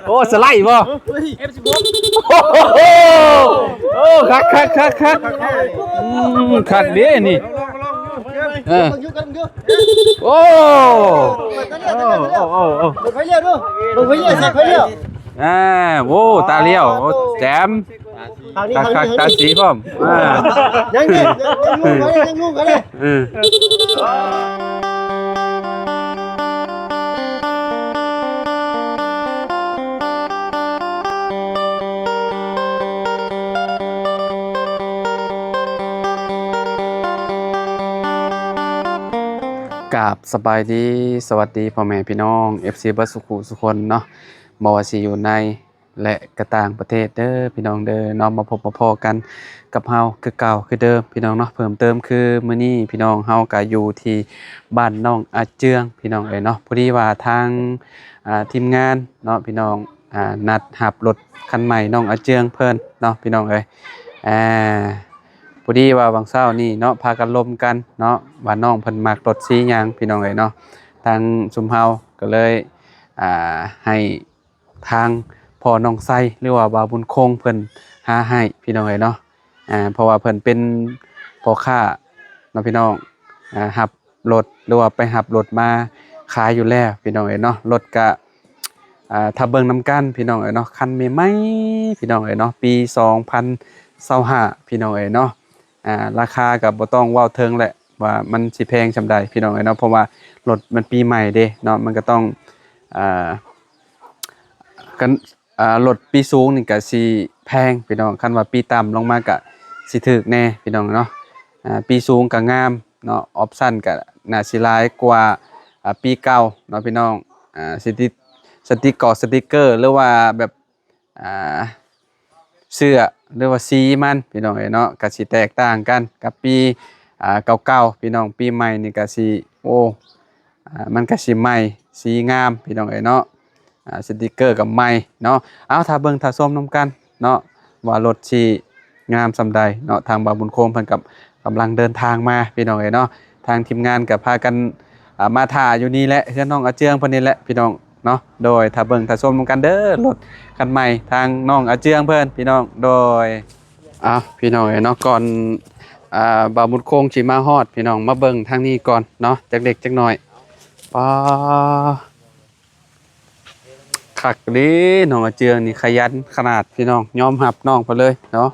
โอ้สไลด์บ่โอ้คักคักเด้นี่โอ้ลงไปเลี้ยวดูลงไปเลี้ยวใส่ไปเลี้ยวโอ้ตาเลี้ยวแจ่มคักตาสีพร้อมยังงูกันเลยกับสบายดีสวัสดีพ่อแม่พี่น้อง FC บัสสุขุสุคนเนาะบ่ว่าสิอยู่ในและกระต่างประเทศเด้อพี่น้องเด้อเนาะมาพบมาพอกันกับเฮาคือเก่าคือเดิมพี่น้องเนาะเพิ่มเติมคือมื้อนี้พี่น้องเฮาก็อยู่ที่บ้านน้องอาเจืองพี่น้องเอ้ยเนาะพอดีว่าทางทีมงานเนาะพี่น้องนัดหับรถคันใหม่น้องอาเจืองเพิ่นเนาะพี่น้องเอ้ยพอดีว่าบางเช้านี่เนาะพากันลมกันเนาะว่าน้องเพิ่นมักรถสีหยังพี่น้องเอ้ยเนาะทางชุมเฮาก็เลยให้ทางพ่อน้องไส้หรือว่าบ่าวบุญคงเพิ่นหาให้พี่น้องเอ้ยเนาะเพราะว่าเพิ่นเป็นพ่อค้าเนาะพี่น้องหับรถหรือว่าไปหับรถมาขายอยู่แล้วพี่น้องเอ้ยเนาะรถก็ถ้าเบิ่งนำกันพี่น้องเอ้ยเนาะคันใหม่ๆพี่น้องเอ้ยเนาะปี2025พี่น้องเอ้ยเนาะราคาก็บ่ต้องเว้าถึงแหละว่ามันสิแพงส่ำใดพี่น้องเอ้ยเนาะเพราะว่ารถมันปีใหม่เด้เนาะมันก็ต้องกันรถปีสูงนี่ก็สิแพงพี่น้องคันว่าปีต่ำลงมาก็สิถูกแน่พี่น้องเนาะปีสูงก็งามเนาะออปชั่นก็น่าสิหลายกว่าปีเก่าเนาะพี่น้องสติกเกอร์หรือว่าแบบเสื้อหรือว่าสีมันพี่น้องเอ้ยเนาะก็สิแตกต่างกันกับปีเก่าๆพี่น้องปีใหม่นี่ก็สิโอ้มันก็สิใหม่สีงามพี่น้องเอ้ยเนาะสติกเกอร์กับใหม่เนาะเอาถ้าเบิ่งถ้าชมนํกันเนาะว่ารถสิงามส่ำใดเนาะทางบ่าวบุญโคมเพิ่นกับกำลังเดินทางมาพี่น้องเอ้ยเนาะทางทีมงานก็พากันมาถ่าอยู่นี่แหละเฮือนน้องอาเจืองเพิ่นนี่แหละพี่น้องเนาะโดยถ้าเบิ่งถ้าชมนํกันเด้อรถคันใหม่ทางน้องอาเจืองเพิ่นพี่น้องโดยพี่น้องเอ้ยเนาะก่อนบ่าวบุญโคงสิมาฮอดพี่น้องมาเบิ่งทางนี้ก่อนเนาะจักเล็กจักน้อยคักเด้น้องอาเจืองนี่ขยันขนาดพี่น้องยอมรับน้องไปเลยเนาะ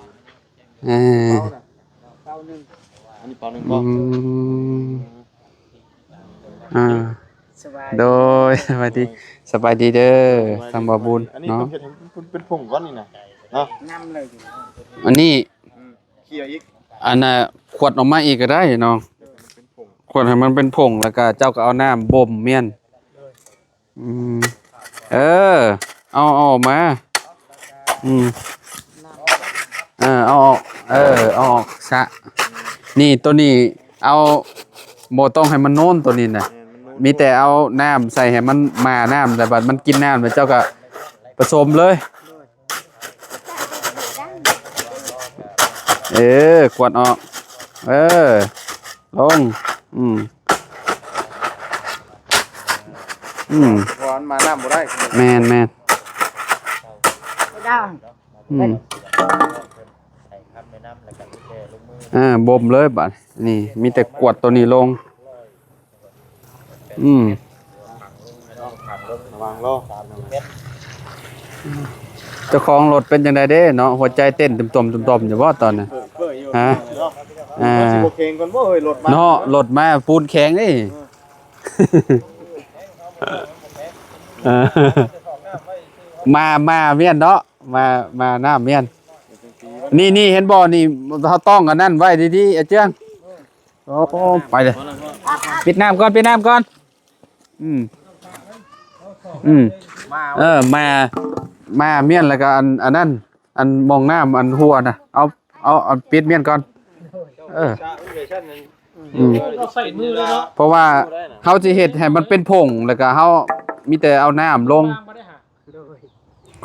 อันนี้เปานึงบ่โดยสวัสดีเด้อทางบ่าวบุญเนาะอันนี้เป็นผงก้อนนี่นะเนาะน้ำเลยอันนี้เคี่ยวอีกอันน่ะขวดออกมาอีกก็ได้น้องขวดให้มันเป็นผงแล้วก็เจ้าก็เอาน้ำบ่มเมียนเอาออกมาเอาออกเอาออกซะนี่ตัวนี้เอาบ่ต้องให้มันโน่นตัวนี้น่ะมีแต่เอาน้ำใส่ให้มันมาน้ำแต่บัดมันกินน้ำแล้วเจ้าก็ผสมเลยกวดออกลงร้อนมาน้ำบ่ได้แม่นไม่ได้บ่มเลยบัดนี่มีแต่กวดตัวนี้ลงระวังโลเจ้าของรถเป็นจังได๋เด้เนาะหัวใจเต้นตุ่มๆอยู่บ่ตอนน่ะฮะสิบ่เค็งก่อนบ่เอ้ยรถมาเนาะรถมาปูนแข็งนี่มาเมียนเนาะมาน้าเมียนนี่เห็นบ่นี่เฮาต้องกันนั่นไว้ดีๆอาเจืองโอ้ไปเลยปิดน้ำก่อนมาเมียนแล้วก็อันนั้นอันมองน้ำอันหัวน่ะเอาปิดเมียนก่อนเพราะว่าเฮาสิเฮ็ดให้มันเป็นผงแล้วก็เฮามีแต่เอาน้ำลง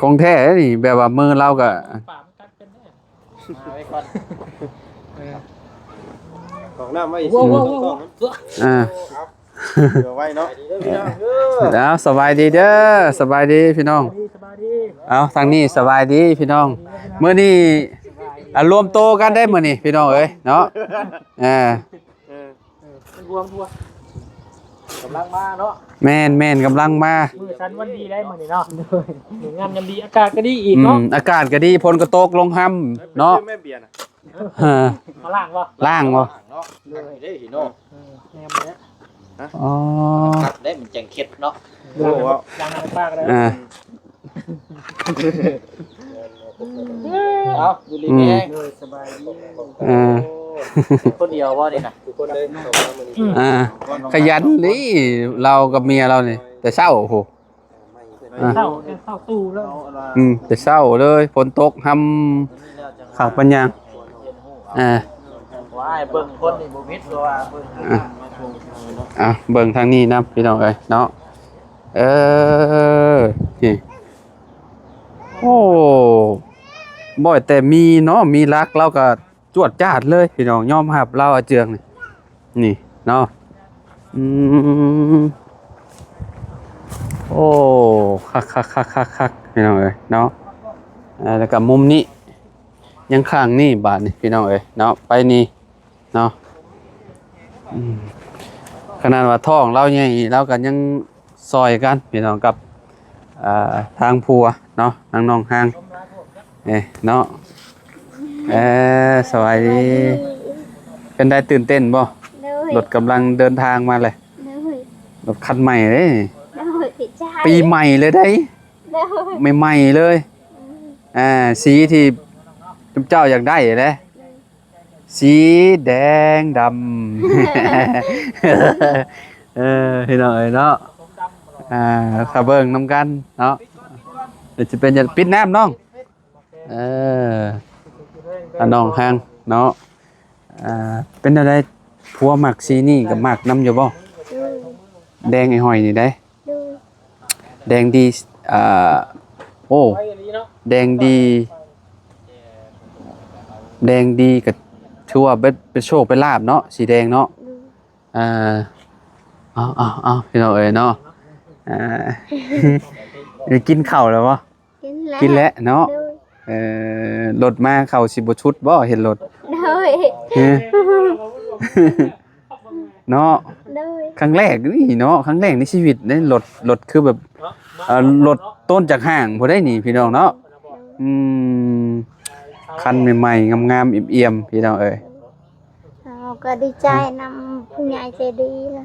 ของแท้นี่แบบว่ามือเราก็ของน้ำไว้ เดี๋ยวไว้เนาะ เอาสบายดีเด้อสบายดีพี่น้องเอาทางนี้สบายดีพี่น้องมื้อนี้รวมโตกันได้มื้อนี้พี่น้องเอ้ยเนาะรวมทัวกำลังมาเนาะแม่นกำลังมา มือชันวันดีได้มื้อนี้เนาะงามยามดีอากาศก็ดีอีกเนาะอากาศก็ดีฝนก็ตกลงห่ำเนาะ แม่เบียร์น่ะ มาล่างบ่ ล่างบ่ เนาะได้หิโน่ แนมเนี้ย อ๋อ ครับได้มันจังเข็ดเนาะ โอ้ว่า ล่างน้ำปลาก็ได้ เอาดูรีแม่ง เลยสบายดี คนเดียวว่านี่นะคนเดิน ขยันนี่เรากับเมียเรานี่แต่เช้าโอ้โห เข้าตู้แล้ว แต่เช้าเลยฝนตกห่ำข้าวปัญญางว่าเบิ่งคนนี่บ่มิดตัวเบิ่ง เบิ่งทางนี้นะพี่น้องเอ้ยเนาะนี่โอ้บ่อยแต่มีเนาะมีรักเราก็จวดจ้าดเลยพี่น้องยอมรับเราอาเจืองนี่เนาะโอ้คักพี่น้องเอ้ยเนาะแล้วก็มุมนี้ยังข้างนี่บาดนี่พี่น้องเอ้ยเนาะไปนี่เนาะขนาดว่าท้องเราใหญ่เราก็ยังซอยกันพี่น้องกับทางผัวเนาะทางน้องห้างเนาะสวัสดีเป็นได้ตื่นเต้นบ่รถกำลังเดินทางมาเลยรถคันใหม่เลยปีใหม่เลยได้ใหม่ๆเลยสีที่เจ้าอยากได้เลยสีแดงดำพี่น้องเอ้ยเนาะถ้าเบิ่งนำกันเนาะเดี๋ยวจะเป็นจะปิดน้ำน้องน้องห้างเนาะเป็นอะไรผัวหมักสีนี่กับหมักน้ำอยู่บ่แดงไอ้หอยนี่ได้แดงดีโอ้แดงดีกับชัวเป็นโชคเป็นลาบเนาะสีแดงเนาะเอาพี่น้องเอ้ยเนาะกินข้าวแล้วบ่กินแล้วเนาะรถมาเข้าสิบ่ชุดบ่เห็นรถเนาะครั้งแรกนี่เนาะครั้งแรกในชีวิตได้รถคือแบบรถต้นจากห้างบ่ได้นี่พี่น้องเนาะคันใหม่ๆงามๆเอี่ยมๆพี่น้องเอ้ยก็ดีใจนำผู้ใหญ่ใจดีนะ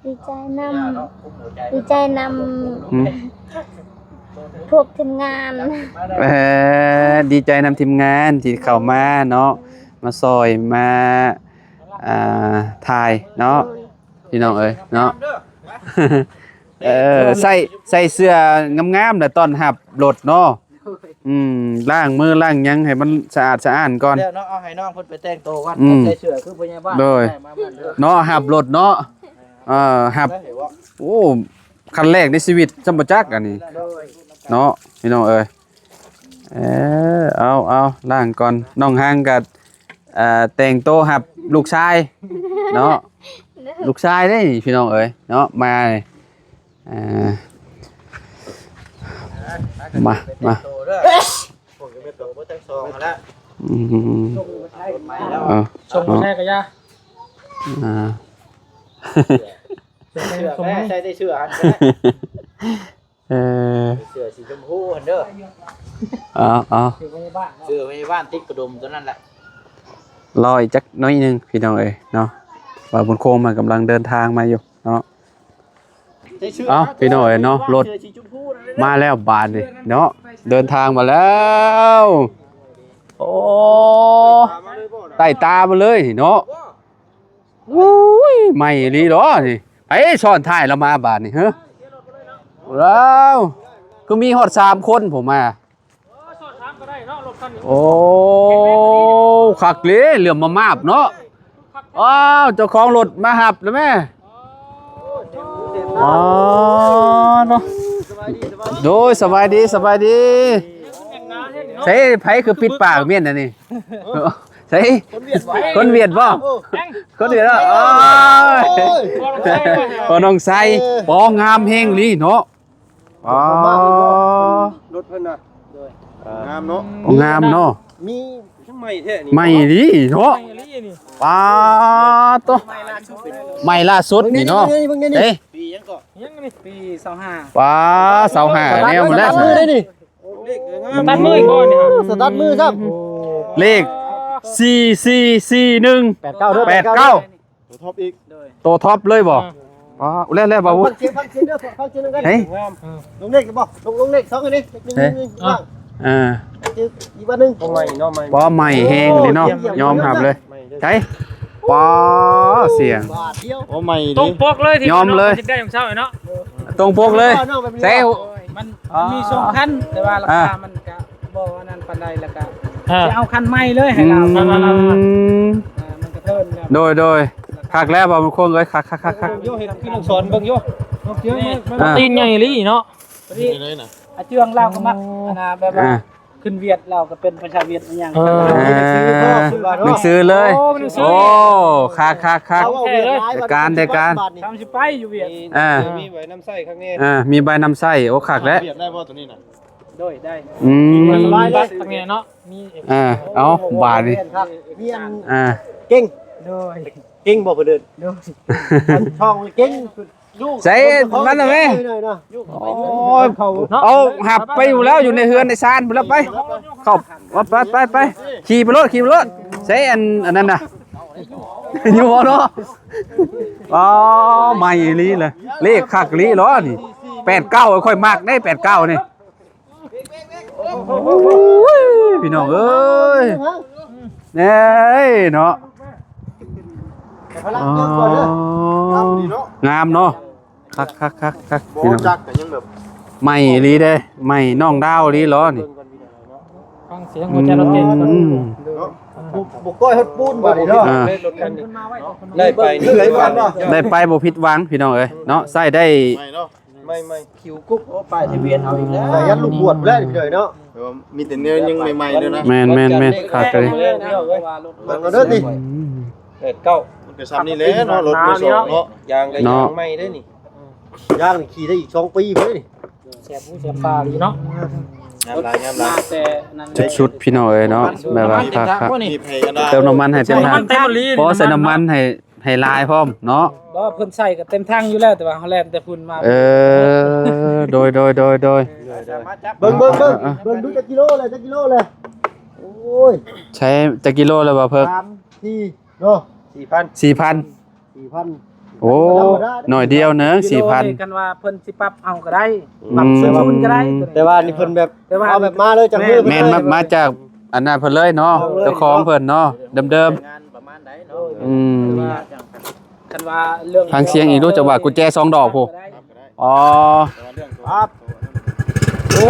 ดีใจนำพวกทีมงานดีใจนำทีมงานที่เข้ามาเนาะมาซอยมาถ่ายเนาะพี่น้องเอ้ยเนาะใส่เสื้องามๆแต่ตอนหับรถเนาะล้างมือล้างยังให้มันสะอาดสะอ้านก่อนเดี๋ยวเนาะเอาให้น้องเพิ่นไปแต่งตัวก่อนใส่เสื้อคือพยาบาลเนาะหับรถเนาะหับโอ้คันแรกในชีวิตจำบ่จักอันนี้เนาะพี่น้องเอ้ยเอาล้างก่อนน้องห้างกับแต่งโตวหับลูกชายเนาะลูกชายได้พี่น้องเอ้ยเนาะมาผมจะไปตัวบ่ทั้งสองแล้วชมแท้ก็ยาใส่ได้เสื้อหันเสื้อสีชมพูหันเด้อเสื้อไว้บ้านติดกระดุมตัวนั้นแหละรออีกจักน้อยนึงพี่น้องเอ้ยเนาะว่าบุญโคมมันกำลังเดินทางมาอยู่เนาะพี่น้องเอ้ยเนาะรถมาแล้วบานดิเนาะเดินทางมาแล้วโอ้ไต่ตามาเลยเนาะอุ้ยใหม่ลีเหรอนี่ไอ้ช้อนท้ายเรามาบานนี่เฮ้อแล้วก็มีฮอด3คนผมมาโอ้คักเลยเหลื่อมมามาบเนาะอ้าวเจ้าของรถมาหับแล้วแม่เนาะโดยสบายดีใช่ไผคือปิดปากเมียนน่ะนี่ ใช่คนเวียดบ่คนเวียดบ่โอ้ยพอน้องไซบ่งามแฮงลีเนาะอ๋อ รถเพิ่นน่ะงามเนาะ งามเนาะ มีทั้งใหม่แท้นี่ ไม่ดีเนาะปาโตใหม่ล่าสุดนี่เนาะเอ้ย ปียังก็ ยังนี่ปี25 ปาเสาห้าแนวหมดแล้ว มือได้นี่ สตาร์ทมือก่อนนี่ครับ สตาร์ทมือครับ เลข4441 89เด้อ 89 ตัวท็อปอีก ตัวท็อปเลยบ่อ๋อแล้วบ่าว ฟังเสียงเด้อฟังเสียงกัน เฮ้ย ลงเลขกันบ่ลงเลข2อันนี้1ว่าง อ่า อีกวันนึงใหม่เนาะใหม่ ป้อใหม่แฮงเลยเนาะยอมหับเลยใช่ป้อเสียง บาทเดียวโอ้ใหม่ ตร ดิ งปกเลยที่ ยอมเลย คิดได้ของเช้าเนาะ ตรงปกเลยเซล มันมีสองคันแต่ว่าราคามันก็บ่ว่านั้นปานใดแล้วก็จะเอาคันใหม่เลยให้เรามันก็เทินแล้ว โดยคักแล้วบ่มันคงเลยคัก โยเห็นพี่น้องสอนเบิ่งโยนี่ ตีนใหญ่ลี่เนาะ นี่อาเจืองเราก็มักอันน่ะแบบว่าขึ้นเวียดเราก็เป็นประชาเวียดอีหยัง หนังสือเลยโอ้คักได้การ ทำสิไปอยู่เวียด มีไว้น้ำไส้ข้างนี้ มีใบนำไส้โอ้คักแล้ว เบียดได้บ่ตัวนี้น่ะ โดยได้ สบายเลยทางนี้เนาะมี เอาบาทนี่ มีอัน เก่งโดย เก่งบ่เพิ่นเดิน โดย ช่องเก่งลูก ใส่มันน่ะแม่โอ้ยเอาหับไปอยู่แล้วอยู่ในเฮือนในซานไปแล้วไปเข้าไปขี่ไปรถใส่อันนั้นน่ะอยู่บ่เนาะอ๋อใหม่ลีเลยเลขคักลีเหรอนี่89ค่อยมากได้89นี่พี่น้องเอ้ยเน่เนาะงามเนาะคัก บ่ พี่น้อง จักก็ยังแบบ ใหม่ลีเด้ใหม่น้องดาวลีเหรอนี่ ฟังเสียงหัวใจรถเก่ง บ่ก้อยฮอดปูนบ่นี่เนาะ ได้ไป เลยก่อนเนาะ ได้ไปบ่ผิดหวังพี่น้องเอ้ยเนาะใส่ได้ ไม่เนาะไม่ คิวกุ๊บโอ้ป้ายทะเบียนเอาอีกแล้ว แต่ยันลูกบวชแล้วพี่เด้อเนาะมีแต่เนื้อยังใหม่ๆเด้อนะ แม่นคักเลย มันก็เด้อติ 9 มันก็ซ้ำนี่แหละเนาะรถมือสองเนาะ ยางก็ยางใหม่ได้นี่ ย่างนี่ขี่ได้อีก2ปีพุ่นนี่ เสียผู้เสียปลาดีเนาะ งามหลายแต่นั้น ชุดพี่น้องเอ้ยเนาะแบบว่าคัก มีเพกันได้ เติมน้ำมันให้เต็มถัง เต็มลี พอใส่น้ำมันให้ลายพร้อมเนาะ บ่เพิ่นใส่ก็เต็มทางอยู่แล้วแต่ว่าเฮาแล่นแต่พุ่นมา โดย เบิ่งดูจักกิโลเลยโอ้ย ใช้จักกิโลแล้วบ่เพิ่ม 3 4เนาะ 4,000โอ้หน่อยเดียวเนอะ กันว่าเพิ่นสิปรับเอาก็ได้ปรับซื้อมันก็ได้ แต่ว่านี่เพิ่นแบบเอาแบบมาเลยจากมือ 4,000แม่นมาจากอันนั้นเพิ่นเลยเนาะเจ้าของเพิ่นเนาะเดิม งานประมาณใดเนาะ ๆ คันว่าเรื่อง ฟังเสียงอีกรู้จักว่ากุญแจ2ดอกพูอ๋อ ครับ โอ้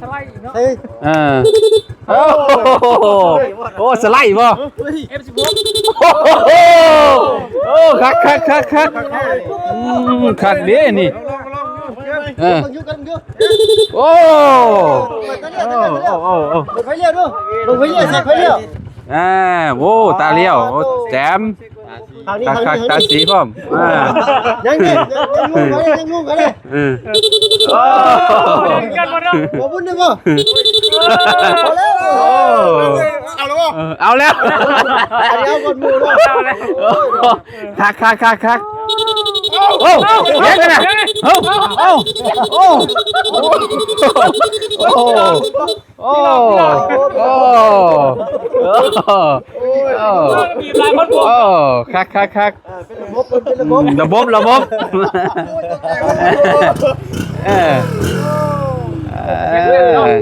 สไลด์เนาะ เฮ้ย โอ้โอ้สไลด์บ่ F16 โอ้คักคักเด้นี่โอ้ลงไปเลี้ยวใส่ไปเลี้ยว โอ้ตาเลี้ยวโอ้แจมคักตาสีพร้อมยังงูกันเลย โอ้ กันบ่เนาะ บ่บุญได้บ่เอาแล้วเอาแล้ว อันนี้เอาคนมูเนาะ คักโอ้เลี้ยงกันนะโอ้มีหลายคนบ่ คักเป็นระบบ ระบบ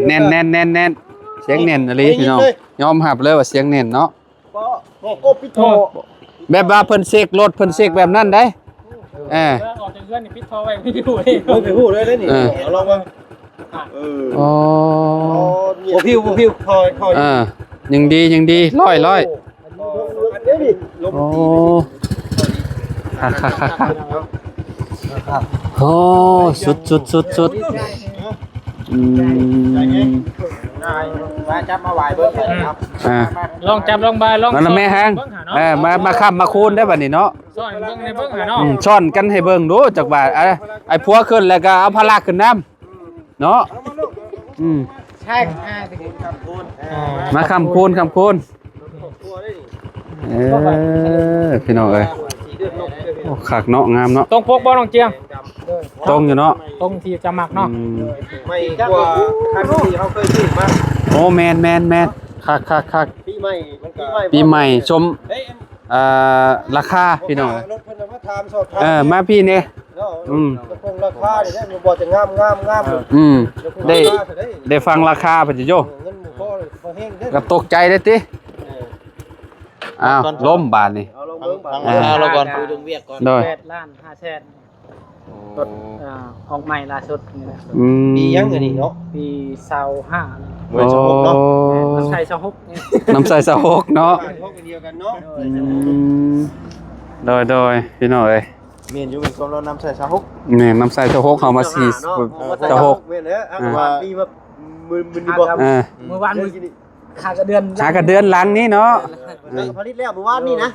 แน่นเสียงแน่นอะไรพี่น้องยอมหับเลยว่าเสียงแน่นเนาะ โกปิโต แบบว่าเพิ่นเสกรถเพิ่นเสกแบบนั้นได้ออกจากเรือนนี่ปิดท่อไว้ไม่อยู่นี่ ไปพูดเลยนี่เอาลองมาอ๋อบ่พิวคอยยังดีร้อย เดี๋ยวดิลม โอ้ ตี โอ้สุด มาจับมาไหวเบิ่งครับ ลองจับลองบายลอง นั่นน่ะแม่ฮางมาค้ำมาคูณได้บัดนี้เนาะ ซ่อนเบิ่งในเบิ่งหาเนาะ ช้อนกันให้เบิ่งดูจักบาดไอ้ผัวขึ้นแล้วก็เอาพลักขึ้นน้ำเนาะใช่มาค้ำคูณพี่น้องเอ้ยโอ้คักเนาะงามเนาะ ตรงพกบ่น้องเจียง ตรงอยู่เนาะ ตรงที่จะมักเนาะ ไม่กว่าคันที่เขาเคยซื้อมา โอ้แมนคัก ปีใหม่ ปีใหม่ชมราคาพี่น้อง รถเพิ่นมาถามสอบถาม มาพี่เนี่ย เนาะคงราคานี่แหละมันบ่จะงามได้ฟังราคาปัจจุโย เงินหมู่พ่อเลยบ่แห้งเด้อ ก็ตกใจได้ติอ้าวล้มบาดนี่ เอาลงเบิ่งบาด เราก่อนคุยเรื่องเวียกก่อน โดย 8 ล้าน 5 แสนรถออกใหม่ล่าสุดนี่นะ ปียังอันนี้เนาะ ปี25 โอ้ น้ำใส่26นี่ น้ำใส่สะฮกเนาะ พวกเดียวกันเนาะ โดยพี่น้องเอ้ย เมียนอยู่เป็นความเรานำใส่ชาฮก นี่น้ำใส่สะฮกเฮามาสีสะฮก เมียนเด้อว่าปีมามือนี่บ่ เมื่อวานขาดเดือน หากระเดือนหลังนี้เนาะ ผลิตแล้วเมื่อวานนี่นะ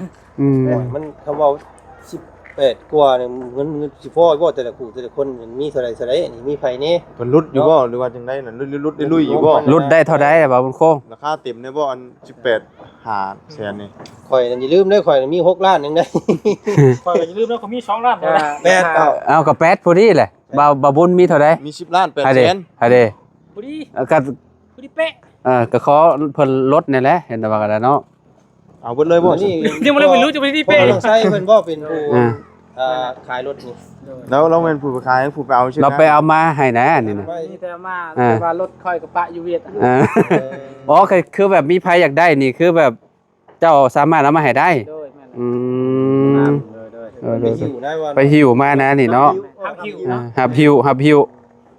มันคำว่า18กว่าเนี่ยเงินสิพ่อบ่แต่ละคู่แต่ละคนมันมีเท่าใดนี่มีไผนี่ เพิ่นลุดอยู่บ่หรือว่าจังได๋น่ะลุดได้ลุยอยู่บ่ รุดได้เท่าใดบ่าวบุญโคง ราคาเต็มได้บ่อัน18 5แสนนี่ ข่อยอย่าลืมเด้อข่อยมี6ล้านนึงได้ ข่อยอย่าลืมนะเขามี2ล้านเท่านั้น 8เก้า เอากับแปดพอดีแหละบ่าวบุญมีเท่าใด มี10ล้าน8 ให้ แส เด้ น ให้เด้ บ่ดี ก็ บ่ดีเป๊ะ ก็ขอเพิ่นลดนี่แหละเห็นแต่ว่าก็ได้เนาะ เอาเบิดเลยบ่ นี่ ยังบ่ได้รู้จะบ่ดี เป๊ะ เป๊ะ ต้องใช้เพิ่นบ่เป็นผู้ขายรถนี่ แล้วเราเป็นผู้ขายผู้ไปเอาใช่ไหม เราไปเอามาให้นะนี่นะ นี่แต่มาแต่ว่ารถค่อยกับปะอยู่เวียด อ๋อคือแบบมีใครอยากได้นี่คือแบบเจ้าสามารถเอามาให้ได้ โดยแม่น อืม ไปหิวได้ว่า ไปหิวมานะนี่เนาะ หับหิวเนาะ หับหิว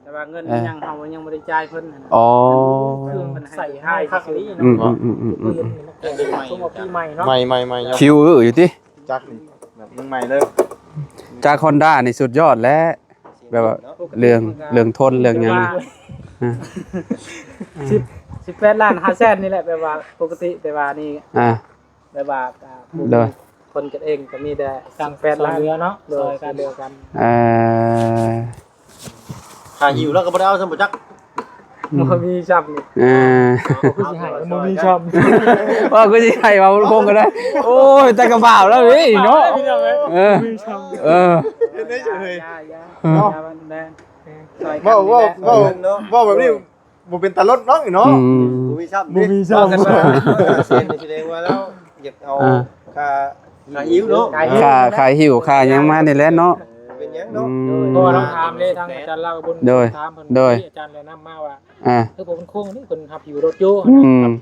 แต่ว่าเงินยังเฮายังบ่ได้จ่ายเพิ่นนะ อ๋อ เครื่องมันใส่ให้คักนี้ อืม เนาะช่วงปีใหม่เนาะ ใหม่ๆ คิวอยู่ติ จักนี่แบบมึงใหม่เลย จาก Honda นี่สุดยอดแล้วแบบว่าเรื่องทนเรื่องหยัง 18ล้าน5แสนนี่แหละแบบว่าปกติแต่ว่านี่แบบว่าคนกันเองก็มีแต่8ล้านเรือเนาะโดยการเดียวกัน หาหิวแล้วก็บ่ได้เอาซั่นบ่จัก บ่มีช้ำนี่คือสิให้บ่มีช้ำ ว่ากูสิให้ว่าคงก็ได้โอ้ยแต่กระบ่าวแล้วนี่เนาะมีช้ำเฮ็ดได้เฉย เนาะ ว่าแบบนี้บ่เป็นตาลดน้องอีเนาะ บ่มีซ้ำบ่มีซ้ำแสดงว่าแล้วอยากเอาค่าหิวเนาะ ค่าหิวค่าหยังมานี่แหละเนาะ เป็นหยังเนาะ เพราะว่าเราถามเลยทางอาจารย์เล่าบุญถามเพิ่นอาจารย์แนะนำมาว่าคือผมเป็นโค้งนี่เพิ่นขับอยู่รถอยู่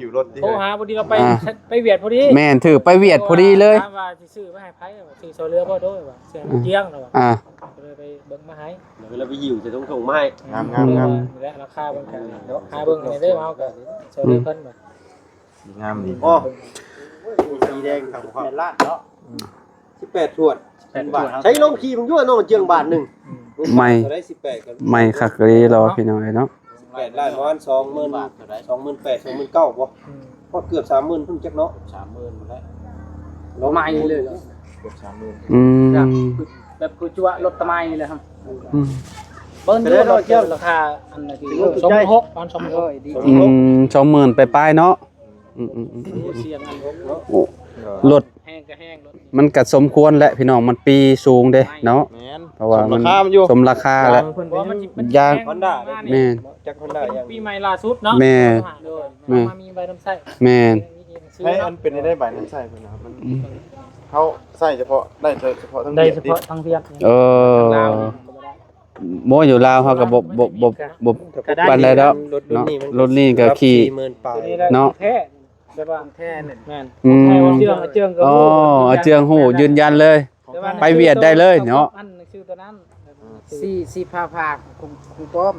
ผิวรถดิ โทรหาพอดีเราไปเวียดพอดี แม่นถือไปเวียดพอดีเลย ถามว่าสิซื้อมาให้ไผว่าซื้อโซเรือบ่โดยว่าเสียเจียงแล้วว่าก็เลยไปเบิ่งมาให้ แล้วไปหิวจะต้องส่งมาให้ งาม นี่แหละราคาเบิ่งกันเนาะหาเบิ่งให้เด้อเฮาก็โซเรือเพิ่นบ่ งามดี อ๋อสีแดงครับ8ล้านเนาะ18ถ้วนบาทใช้ลงขี่มึงยั่วน้องเจียงบาทนึงได้18กัน ไม่คักเลยรอพี่น้องเนาะ 8ล้านประมาณ20,000บาทเท่าใด28,000 29,000บ่พอเกือบ 30,000เพิ่นจักเนาะ 30,000หมดแล้ว เราใหม่เลยเหรอ เกือบ30,000 แบบคือจั่วรถตะไมเลยครับเบิ้ลด้วยรถเยอะราคาอันนั้นคือ26ตอน26 20,000ไปป้ายเนาะเสียงอัน6เนาะ รถ แห้งก็แห้งรถ มันก็สมควรแหละพี่น้องมันปีสูงเด้เนาะ แม่น เพราะว่ามัน ราคามันอยู่ สมราคาแล้ว ยาง Honda แม่น จัก Honda ยัง ปีใหม่ล่าสุดเนาะมามีใบน้ำใส่ แม่น ให้อันเป็นได้ใบนั้นใส่เพิ่นนะครับมันเขาใส่เฉพาะได้เฉพาะทั้ง ได้ เดีย เฉ ดิ พาะทางเวียด โมอยู่ลาวเขาก็บ่ปานใดดอกเนาะรถนี่ก็ขี่ 40,000ปลาย เนาะ แท้ใช่ป่ะแท้เนี่ยแม่นแท้ว่าเจืองก็ อ๋อเจืองหูยืนยันเลย ไปเวียดได้เลยเนาะ อันชื่อตัวนั้น สีผ้าผากคุป้อม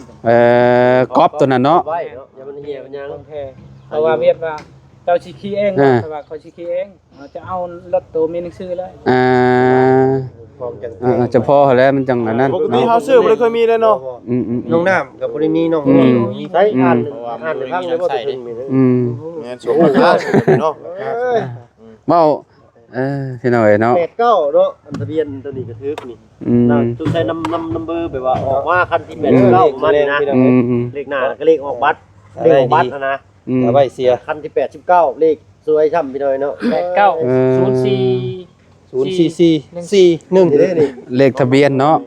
ก๊อปตัวนั้นเนาะ ไว้เนาะอย่ามันเหี่ยมันยัง ของแท้เพราะว่าเวียดว่าเจ้าชิคีเองแต่ว่าเขาชิคีเองเราจะเอารถตัวมีหนังสือเลย พร้อมจัง เฉพาะแล้วมันจังอันนั้น ปกติเฮาซื้อบ่ได้เคยมีเลยเนาะ น้องน้ำกับบ่ได้มีน้องมีไผอ่านอ่านในทางเลยบ่ได้มีเลย แม่นสมราคาเนาะ เว้าพี่น้อยเนาะ 89เนาะอันทะเบียนตัวนี้ก็ทึกนี่ตู้ใช้นำเบอร์แบบว่าออกมาคันที่89มานี่นะเลขหน้าก็เลขออกบัตรเลขออกบัตรนะเอาไว้เสียคันที่89เลขสวยช่ำพี่น้อยเนาะ 04441เด้นี่ เลขทะเบียนเนาะ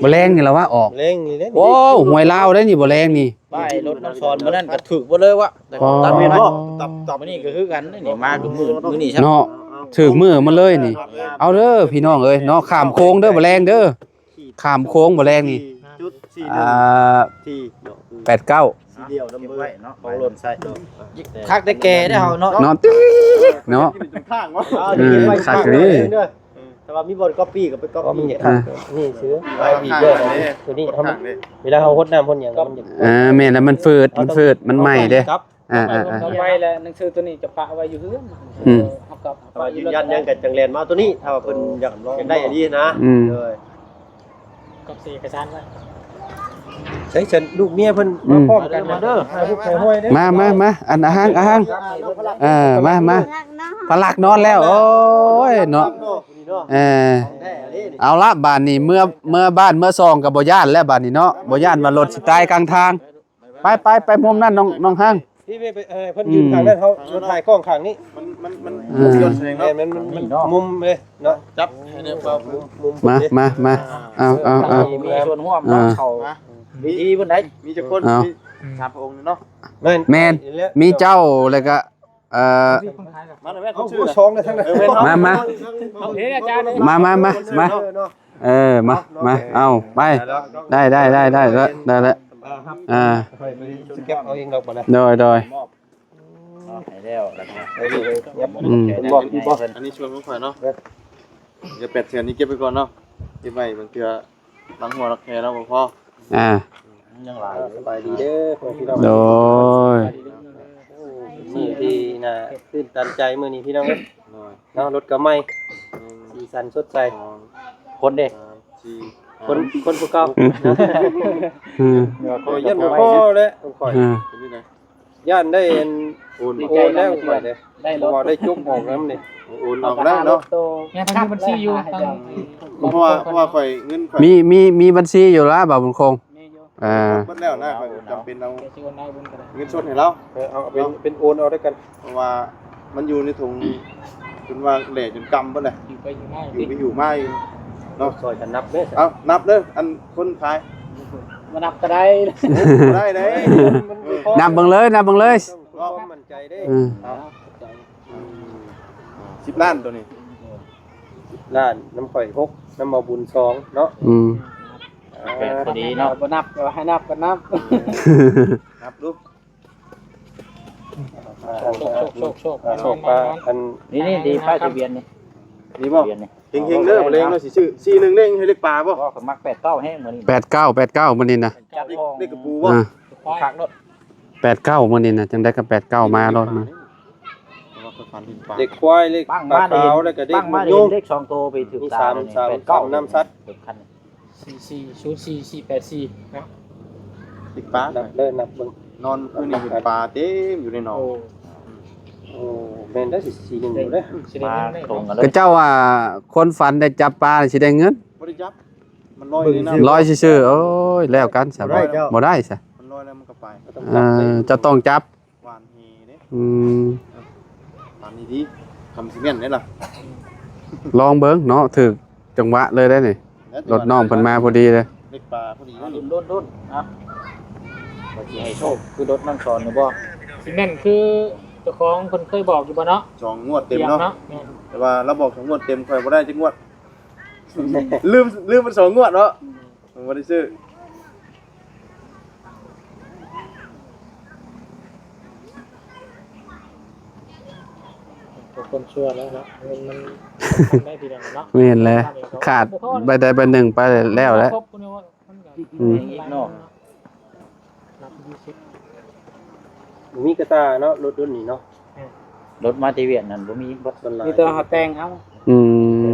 บ่แรงนี่ล่ะว่าออก เร่งนี่เด้ โอ้หวยลาวได้นี่บ่แรงนี่ ป้ายรถน้ำซอนมื้อนั้นก็ถูกบ่เลยวะแต่ตัดแม่นบ่ตับมื้อนี้ก็คือกันนี่มาทุกมื้อนี้ครับ เนาะถึกมือมาเลยนี่ เอาเด้อพี่น้องเอ้ยเนาะข้ามโค้งเด้อบ่แรงเด้อข้ามโค้งบ่แรงนี่89สีเดียวนํเบอร์ เนาะของรถใส่คักได้แก่ได้เฮาเนาะ เนาะติ๊กเนาะ ข้างวะ คักนี่ แต่ว่ามีบอลก๊อปปี้กับไปก๊อปปี้นี่ซื้อไว้ดี ข้าง เด้อ นี่ ตัวนี้ ข้างนี่ เวลาเฮาฮดน้ำพ่นหยังมันจะ แม่นแล้วมันฝืดมันใหม่เด้อ่า เอาไว้แล้วหนังสือตัวนี้จะปะไว้อยู่เฮือนเอากลับ แต่ว่ายืนยันยังกับจังแลนมาตัวนี้ถ้าว่าเพิ่นอยากได้อันนี้นะเลย กับเอกสารไว้ ใช้ฉันลูกเมียเพิ่นมาพร้อมกันมาเด้อให้ลูกให้ห้อยเด้ มาอันอาหารมาพลักนอนแล้วโอ้ยเนาะเอาละบ้านนี้เมื่อบ้านเมื่อซองกับบ่ย่านแล้วบ้านนี้เนาะบ่ย่านว่ารถสิตายกลางทางไปมุมนั้นน้องห้าง พี่ไปเพิ่นยืนข้างนั้นเฮาถ่ายกล้องข้างนี้ มันยนต์แสดงเนาะ มันมุมเลยเนาะ จับให้ได้เปล่า มาเอา มีส่วนร่วมเนาะเขาวิธีเพิ่นได้ มีจักคนมี3พระองค์เนาะ แม่นมีเจ้าแล้วก็มาแม่ เขา เขา ชื่ ชื่ อ อ ช่องได้ทั้งนั้น มา เฮ้ยอาจารย์ มาเอาไปได้แล้วเก็บเอาเองดอกบ่ได้ โดย ให้แล้วแล้วก็ บอกบ่ อันนี้ชวนผมข่อยเนาะเดี๋ยว8เทื่อนี้เก็บไปก่อนเนาะเก็บไว้บางเทื่อล้างหัวรักแค่แล้วบ่พอ ยังหลาย สบายดีเด้อพี่น้อง โดย นี่ที่น่ะตื่นตันใจมื้อนี้พี่น้องเอ้ยเนาะรถก็ใหม่สีสันสดใส คนเด้ คนผู้เก่าขอยันบ่พอแล้วต้องขอย่านได้โอนแล้วไปเด้ ได้ร บ่ ถ ได้จุกออกนำนี่ โอนออกได้เนาะ เนี่ยทางบัญชีอยู่ทาง เพราะว่าข่อยเงินข่อย มีบัญชีอยู่แล้วบ่าวบุญคง มีอยู่ เบิดแล้วนะข่อยจำเป็นเอา เดี๋ยวสิโอนให้บุญก็ได้ เงินสดให้เรา เอาเป็นโอนเอาด้วยกัน เพราะว่ามันอยู่ในถุงจนว่าแหล่จนกำเบิดเลย อยู่ไปอยู่มา อยู่ไปอยู่มาอยู่เนาะ ซอยกันนับเด้อ เอานับเด้ออันคนขาย มานับก็ได้ ได้เด้ นับเบิ่งเลย ต้องมั่นใจเด้ 10ล้านตัวนี้ ล้านน้ำข่อย6น้ำมาบุญ2เนาะ พอดีเนาะ บ่นับก็ให้นับก็นับ นับดู โชค โชคปลาอัน นี่ดีป้ายทะเบียนนี่ นี่บ่ ทะเบียนนี่ เฮงๆเด้อบ่เลงเนาะสิชื่อ41เด้งให้เลขปลาบ่ ก็มัก89แห้งมื้อนี้ 89มื้อนี้นะ จัดทอง เลขกระปูบ่ คักรถ 89มื้อนี้นะจังได้ก็89มารถมา ว่าคนฝันเห็นปลา เด็กควายเล็ก ปั้ง ปลา มาได้ ขาวแล้วก็เด็ก ปั้งมา ยุ ได้ ง เลข2ตัวไปถึง มี ตา 3 น้ำซัด คัน 440484นะ ติดปลา นับเด้อนับเบิ่ง นอนคืนนี้เห็นปลาเต็มอยู่ในหนอง โอ้แม่นได้สิ4 1อยู่เด้อ มาตรงกันเล ก็ ย เจ้าว่าคนฝันได้จับปลาสิได้เงิน บ่ได้จับมันลอยในน้ำ ร้อยซื่อๆโอ้ยแล้วกันซะบ่ได้ซะ มันลอยแล้วมันก็ไป ต้องจับเลย จะต้องจับ หวานเฮเด้ หวานดีๆคำสิแม่นได้ล่ะ ลองเบิ่งเนาะถึกจังหวะเลยได้นี่รถน้องเพิ่นมาพอดีเลย เลขปลาพอดีนะนี่ ดุนครับบ่สิให้โชคคือรถนั่งสอนนี่บ่ สิแม่นคือเจ้าของเพิ่นเคยบอกอยู่บ่เนาะ สองงวดเต็มเนาะ เนาะ แต่ว่าเราบอก2งวดเต็มข่อยบ่ได้จักงวด ลืมมัน2งวดเนาะผมบ่ได้ซื้อ คนชั่วแล้วเนาะเงินมันได้ทีเดียวเนาะ ไม่เห็นเลยขาดใบใดใบหนึ่งไปแล้วแหละ อีกเนาะ มีกระตาเนาะรถรุ่นนี้เนาะ รถมาติเวียนนั่นบ่มีบ่ ส่วนหลาย มีแต่หาแต่งเอา อื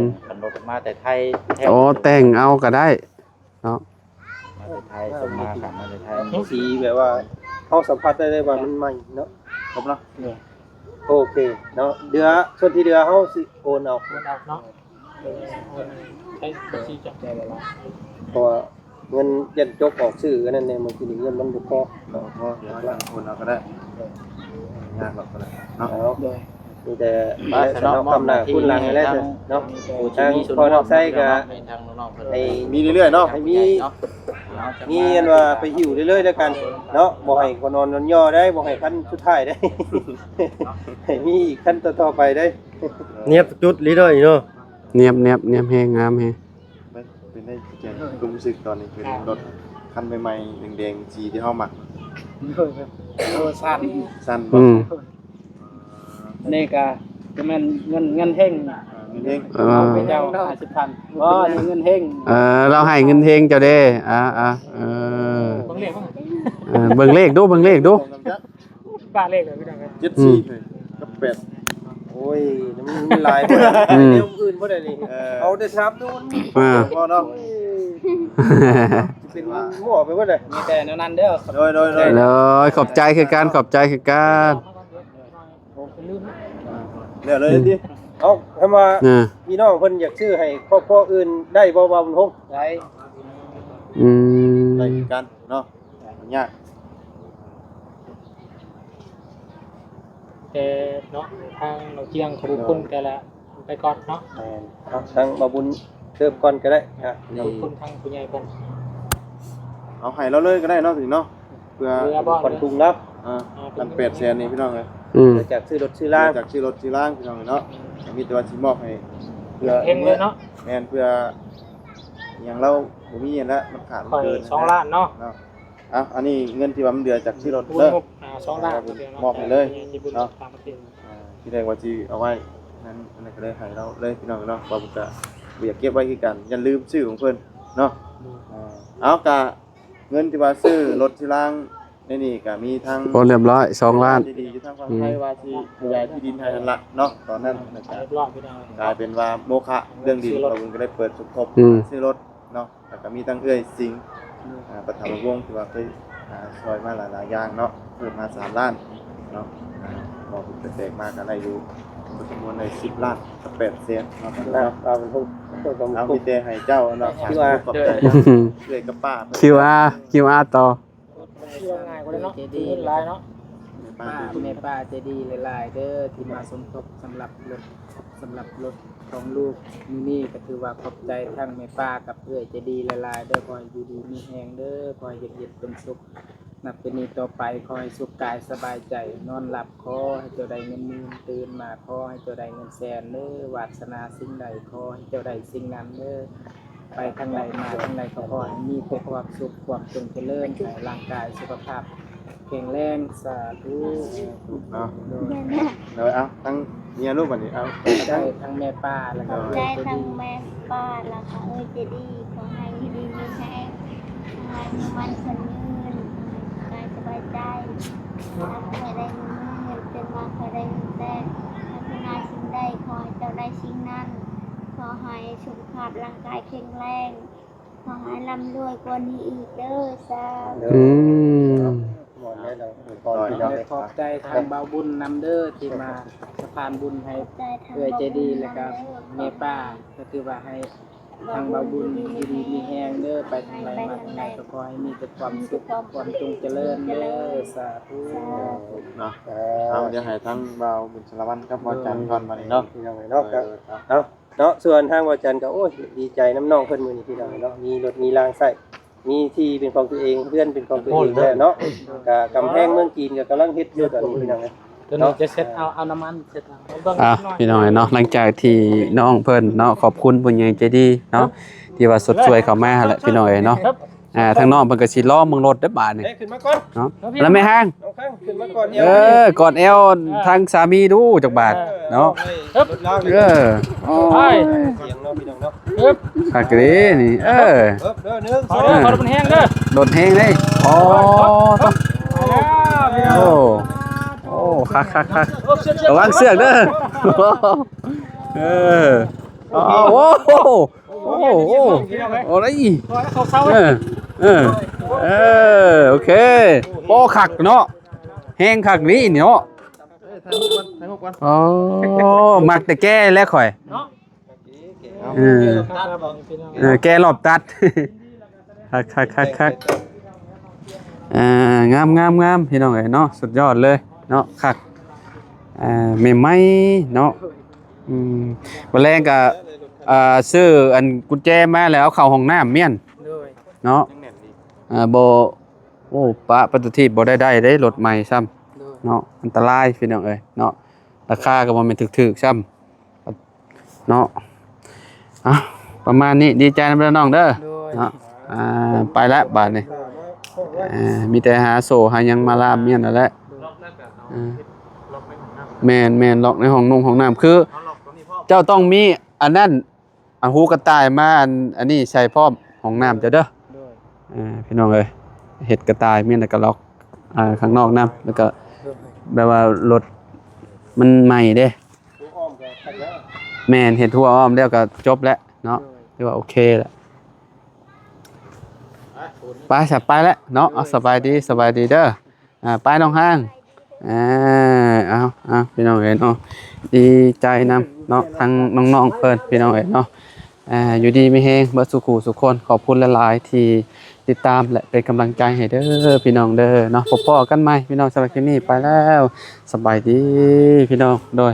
ม ขันรถมาแต่ไทย โอ้แต่งเอาก็ได้เนาะ มาแต่ไทยสมมาขันมาแต่ไทย สีแบบว่าเฮาสัมผัสได้เลยว่ามันใหม่เนาะ ครบเนาะ โอเคเนาะเดือส่วนที่เดือเฮาสิโอนเอา มันเอาเนาะใช้บัญชีจับใจเลยล่ะ เพราะว่าเงินยันจกออกชื่อกันนั่นแหละบางทีเงินมันบ่พอ เราก็เดี๋ยวให้คนเอาก็ได้ยากหรอกก็ได้เนาะ เอามีแต่มาสนองคำหน้าคุณหลังให้แล้วเนาะทางพอทางไส้ก็ ทางน้องๆเพิ่น ให้ มีเรื่อยๆเนาะ ให้มีอันว่าไปหิวเรื่อยๆแล้วกันเนาะบ่ให้คนนอนย่อได้บ่ให้ขั้นสุดท้ายได้ ให้มีอีกขั้นต่อๆไปได้เนียบจุดลิเด้อเนาะ เนียบแฮงงามแฮง เป็นได้แจ้งความรู้สึกตอนนี้เป็นรถคันใหม่ๆแดงๆสีที่เฮามัก โอ้สั้น สั้น นี่ก็จะแม่นเงินเฮง เอง เอาไปเจ้า50,000บ่นี่เงินเฮง เราให้เงินเฮงเจ้าเด้เบิ่งเลขดู ป้าเลขเลยพี่น้องครับ 74เลยกับ8 โอ้ยมันหลายบ่ได้เดี๋ยวอื่นบ่ได้นี่เอาแต่ซ้ำนู่น พอเนาะ เป็นหม้อไปบ่ได้ มีแต่แนวนั้นเด้อ โดย เลยขอบใจคือการ เดี๋ยวเลยดิ เอาทำมาพี่น้องเพิ่นอยากซื้อให้ครอบครัวอื่นได้บ่บ่บุญฮง ได้ ได้กันเนาะยาก แต่เนาะทางเราเชียงขอบคุณแต่ละไปก่อนเนาะ เอาทางบ่บุญเริ่มก่อนก็ได้ฮะ ขอบคุณทางผู้ใหญ่เพิ่น เอาให้เราเลยก็ได้เนาะสิเนาะเพื่อ คนกรุงรับ กัน800,000นี่พี่น้องเอ้ย จากซื้อรถซื้อล่าง จากชื่อรถชื่อล่างพี่น้องเนาะมีแต่ว่าสิมอบให้เพื่อ เฮงเลยเนาะ แม่นเพื่ออย่างเราบ่มีแล้วมันขาดมัน ค่อย เกิน 2ล้านเนาะ อันนี้เงินที่ว่ามันเดือจากชื่อรถ บุญ เด้อ มุก2ล้านมอบให้เลยเนาะต่างประเทศ ที่ได้ว่าสิเอาไว้นั้นอันนั้นก็เลยให้เราเลยพี่น้องเนาะว่าผมจะบ่อยากเก็บไว้คือกันอย่าลืมชื่อของเพิ่นเนาะเอากะเงินที่ว่าซื้อรถชื่อล่างในนี่ก็มีทั้ง โอนเรียบร้อย2ล้าน ดีๆอยู่ทางฝั่งไทยว่าสิขยายที่ดินให้นั่นละเนาะตอนนั้นนะครับ เรียบร้อยพี่น้อง กลายเป็นว่าโมฆะเรื่องดินเราก็ได้เปิดสมทบซื้อรถเนาะแล้วก็มีทั้งเอื้อยสิงห์ประถมวงศ์ที่ว่าเคยซอยมาหลายๆอย่างเนาะเพิ่มมา3ล้านเนาะบอกเป็นแตกมากอะไรอยู่จำนวนใน10ล้านกับ800,000เนาะ เอาเป็นพวก เอามีแต่ให้เจ้าเนาะขอบใจเอื้อยกับป้า QR ต่อ ง่ายกว่าเนาะดีหลายเนาะ ป้าแม่ป้าใจดีหลายๆเด้อที่มาสมทบสำหรับรถของลูกนี่ก็ถือว่าขอบใจทั้งแม่ป้ากับเอื้อยใจดีหลายๆเด้อขอให้อยู่ดีมีแฮงเด้อขอให้เย็นเป็นสุขนับเป็นนี้ต่อไปขอให้สุขกายสบายใจนอนหลับขอให้เจ้าได้เงินหมื่นตื่นมาขอให้เจ้าได้เงินแสนเด้อวาสนาสิ่งใดขอให้เจ้าได้สิ่งนั้นเด้อไปทางใดมาทางใดก็ขอให้มีแต่ความสุขความจงเจริญให้ร่างกายสุขภาพแข็งแรงสาธุ เนาะเดี๋ยวเอาทั้งเมียลูกบัดนี้เอา ได้ทั้งแม่ป้าแล้วก็ ได้ทั้งแม่ป้าแล้วก็เจดีขอให้อยู่ดีมีแห้งขอให้มีมันคนยืนกายสบายใจถ้าใครได้เงินเป็นมาใครได้เงินแต่ถ้าพินาสิ่งใดขอให้เจ้าได้สิ่งนั้นขอให้สุขภาพร่างกายแข็งแรงขอให้ร่ำรวยกว่านี้อีกเด้อสาธุ หมดได้แล้วก่อนพี่น้อง ขอบใจทางเบาบุญนำเด้อที่มาสะพานบุญให้เพื่อใจดีแล้วก็แม่ป้าก็คือว่าให้ทางเบาบุญอยู่ดีมีแฮงเด้อไปทางไหนมาทางไหนก็ขอให้มีแต่ความสุขความจงเจริญเด้อสาธุ เนาะเอาเดี๋ยวให้ทั้งเบาบุญสารวัตรกับวาจันทร์ก่อนบัดนี้เนาะ พี่น้องเนาะเอาเนาะส่วนทางวาจันก็โอ้ยดีใจน้ำน้องเพิ่นมื้อนี้พี่น้องเนาะมีรถมีรางใส่มีที่เป็นของตัวเองเพื่อนเป็นของตัวเองแล้วเนาะก็กำแพงเมืองจีนก็กำลังเฮ็ดอยู่ตอนนี้พี่น้อง ตัวนี้จะเซ็ตเอาน้ำมันเซ็ตเอาเบิ่ง พี่น้องเนาะหลังจากที่น้องเพิ่นเนาะขอบคุณผู้ใหญ่ใจดีเนาะที่ว่าสดช่วยเข้ามาแหละพี่น้องเนาะทางน้องเพิ่นก็สิล้อมึงรถได้บาดนี่ ขึ้นมาก่อน เนาะแล้วไม่ห่าง เอาข้างขึ้นมาก่อน กอดเอวทางสามีดูจักบาทเนาะเสียงเนาะพี่น้องเนาะ คักเด้นี่เด้อ1 ขอรถมันแห้งเด้อ โดดแฮงเลยอ๋อโอ้คักระวังเสือกเด้อ โอ้โหโอ้โหโอ้ยโอเคโอ้คักเนาะแห้งคักนี่เนาะโอ้มักแต่แก้แล้วข่อยแก้รอบตัดคักงามพี่น้องเอ้ยเนาะสุดยอดเลยเนาะคักใหม่ๆเนาะวันแรกก็ซื้ออันกุญแจมาแล้วเอาเข้าห้องน้ำเมียนเนาะบ่โอ้ปะปฏิทินบ่ได้รถใหม่ซ้ำเนาะอันตรายพี่น้องเอ้ยเนาะราคาก็บ่แม่นถูกๆซ้ำเนาะประมาณนี้ดีใจนำน้องเด้อเนาะไปแล้วบาดนี้มีแต่หาโซ่หายังมาลามเมียนนั่นแหละแม่นล็อกในห้องนุ่งห้องน้ำคือเจ้าต้องมีอันนั้นหูกระต่ายมาอันนี้ใส่พร้อมห้องน้ำเจ้าเด้อพี่น้องเอ้ยเห็ดกระต่ายเมียนแล้วก็ล็อกข้างนอกน้ำแล้วก็แบบว่ารถมันใหม่เด้แม่นเห็ดทั่วอ้อมแล้วก็จบแล้วเนาะเรียกว่าโอเคแล้วไปสับไปแล้วเนาะสบายดีเด้อไปน้องห้างเอาพี่น้องเอ๋ยเนาะดีใจนำเนาะทั้งน้องๆเพิ่นพี่น้องเอ๋ยเนาะอยู่ดีมีแฮงเบิดสุขสุขคนขอบคุณหลายๆที่ติดตามและเป็นกำลังใจให้เด้อพี่น้องเด้อเนาะพบกันใหม่พี่น้องสำหรับคลิปนี้ไปแล้วสบายดีพี่น้องโดย